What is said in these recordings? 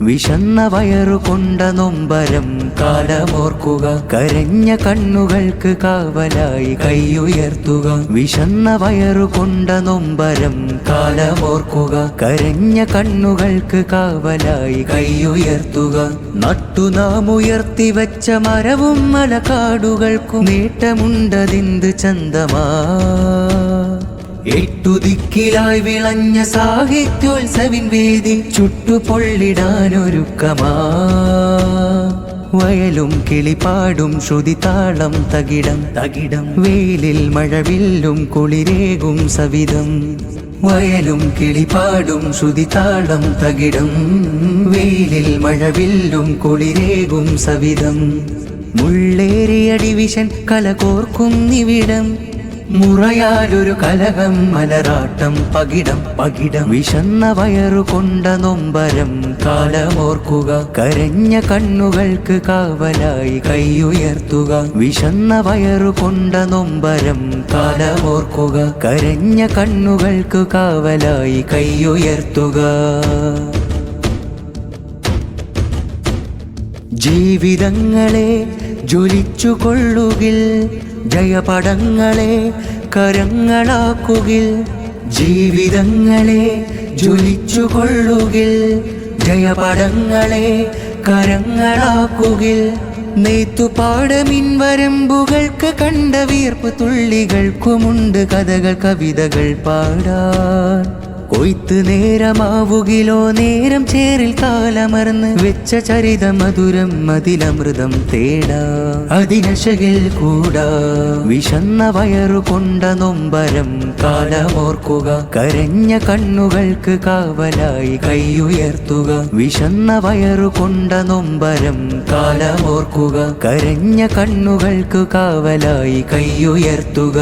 വിശന്ന വയറു കൊണ്ട നൊമ്പരം കാലമോർക്കുക. കരഞ്ഞ കണ്ണുകൾക്ക് കാവലായി കൈയുയർത്തുക. വിശന്ന വയറു കൊണ്ട നൊമ്പരം കാലമോർക്കുക. കരഞ്ഞ കണ്ണുകൾക്ക് കാവലായി കൈയുയർത്തുക. നട്ടു നാം ഉയർത്തി വെച്ച മരവും മലക്കാടുകൾക്കും നേട്ടമുണ്ടതിന്ത് ചന്തമാ. എട്ടു ദിക്കിലായി വിളഞ്ഞ സാഹിത്യോത്സവിൻ വേദി ചുട്ടുപൊള്ളിടാനൊരുക്കമാ. വയലും കിളിപ്പാടും ശ്രുതിതാളം തകിടം തകിടം. വെയിലിൽ മഴവില്ലും കുളിരേകും സവിധം. വയലും കിളിപ്പാടും ശ്രുതിതാളം തകിടം. വെയിലിൽ മഴവില്ലും കുളിരേകും സവിധം. മുള്ളേറിയ ഡിവിഷൻ കലകോർക്കും നിവിടം. മുറയാലൊരു കലകം മലരാട്ടം പകിടം പകിടം. വിശന്ന വയറു കൊണ്ട നൊമ്പരം കാലമോർക്കുക. കരഞ്ഞ കണ്ണുകൾക്ക് കാവലായി കൈയുയർത്തുക. വിശന്ന വയറു കൊണ്ട നൊമ്പരം കാലമോർക്കുക. കരഞ്ഞ കണ്ണുകൾക്ക് കാവലായി കൈയുയർത്തുക. ജീവിതങ്ങളെ ജ്വലിച്ചുകൊള്ളുകിൽ ജയപടങ്ങളെ കരങ്ങളാക്കുകിൽ. ജീവിതങ്ങളെ ജ്വലിച്ചുകൊള്ളുകിൽ ജയപടങ്ങളെ കരങ്ങളാക്കുകിൽ. നെയ്ത്തുപാടമിൻ വരമ്പുകൾക്ക് കണ്ട വീർപ്പ് തുള്ളികൾക്കുമുണ്ട് കഥകൾ കവിതകൾ പാടാൻ. കൊയ്ത്ത് നേരമാവുകിലോ നേരം ചേരിൽ കാലമർന്ന് വെച്ച ചരിത മധുരം മതിലമൃതം തേടാ. അതിനശകിൽ കൂടാ. വിശന്ന വയറു കൊണ്ട നൊമ്പരം കാലമോർക്കുക. കരഞ്ഞ കണ്ണുകൾക്ക് കാവലായി കൈയുയർത്തുക. വിശന്ന വയറു കൊണ്ട നൊമ്പരം കാലമോർക്കുക. കരഞ്ഞ കണ്ണുകൾക്ക് കാവലായി കൈയുയർത്തുക.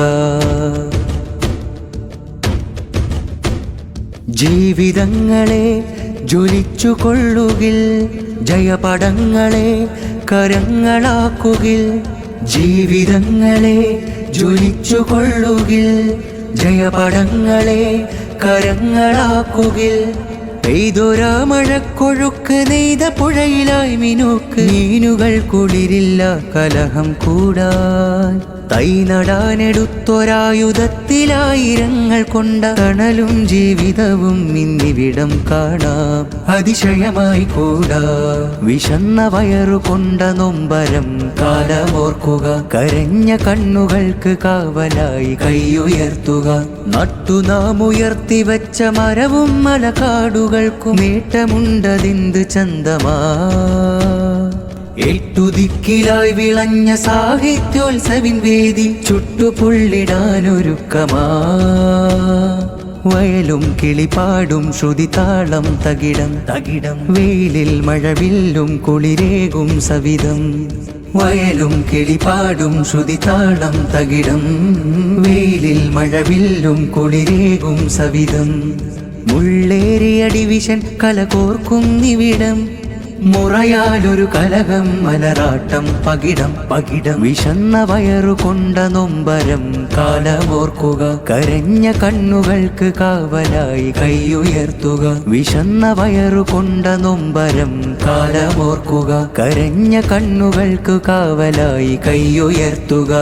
ജീവിതങ്ങളെ ജ്വലിച്ചുകൊള്ളുകിൽ ജയപടങ്ങളെ കരങ്ങളാക്കുകിൽ. ജീവിതങ്ങളെ ജ്വലിച്ചുകൊള്ളുകിൽ ജയപടങ്ങളെ കരങ്ങളാക്കുകിൽ. പെയ്തൊരാ മഴക്കൊഴുക്ക് നെയ്ത പുഴയിലായി മിനുക്ക്. മീനുകൾ കുളിരില്ല കലഹം കൂടാൻ. തൈ നടാനെടുത്തൊരായുധത്തിലായിരങ്ങൾ കൊണ്ട തണലും ജീവിതവും ഇന്നിവിടം കാണാം. അതിശയമായി കൂടാ. വിശന്ന വയറു കൊണ്ട നൊമ്പരം കാലമോർക്കുക. കരഞ്ഞ കണ്ണുകൾക്ക് കാവലായി കൈയുയർത്തുക. നട്ടു നാം ഉയർത്തി വെച്ച മരവും മലക്കാടുകൾക്കും നേട്ടമുണ്ടതിന്ത് ചന്തമാ. എട്ടു ദിക്കിലായി വിളഞ്ഞ സാഹിത്യോത്സവിൻ വേദി ചുട്ടുപൊള്ളിടാനൊരുക്കമാ. വയലും കിളിപ്പാടും ശ്രുതിതാളം തകിടം തകിടം. വെയിലിൽ മഴവില്ലും കുളിരേകും സവിധം. വയലും കിളിപ്പാടും ശ്രുതിതാളം തകിടം. വെയിലിൽ മഴവില്ലും കുളിരേകും സവിധം. മുള്ളേറിയ ഡിവിഷൻ കലകോർക്കും നിവിടം. മുറയാലൊരു കലകം മലരാട്ടം പകിടം പകിടം. വിശന്ന വയറു കൊണ്ട നൊമ്പരം കാലമോർക്കുക. കരഞ്ഞ കണ്ണുകൾക്ക് കാവലായി കൈയുയർത്തുക. വിശന്ന വയറു കൊണ്ട നൊമ്പരം കാലമോർക്കുക. കരഞ്ഞ കണ്ണുകൾക്ക് കാവലായി കൈയുയർത്തുക.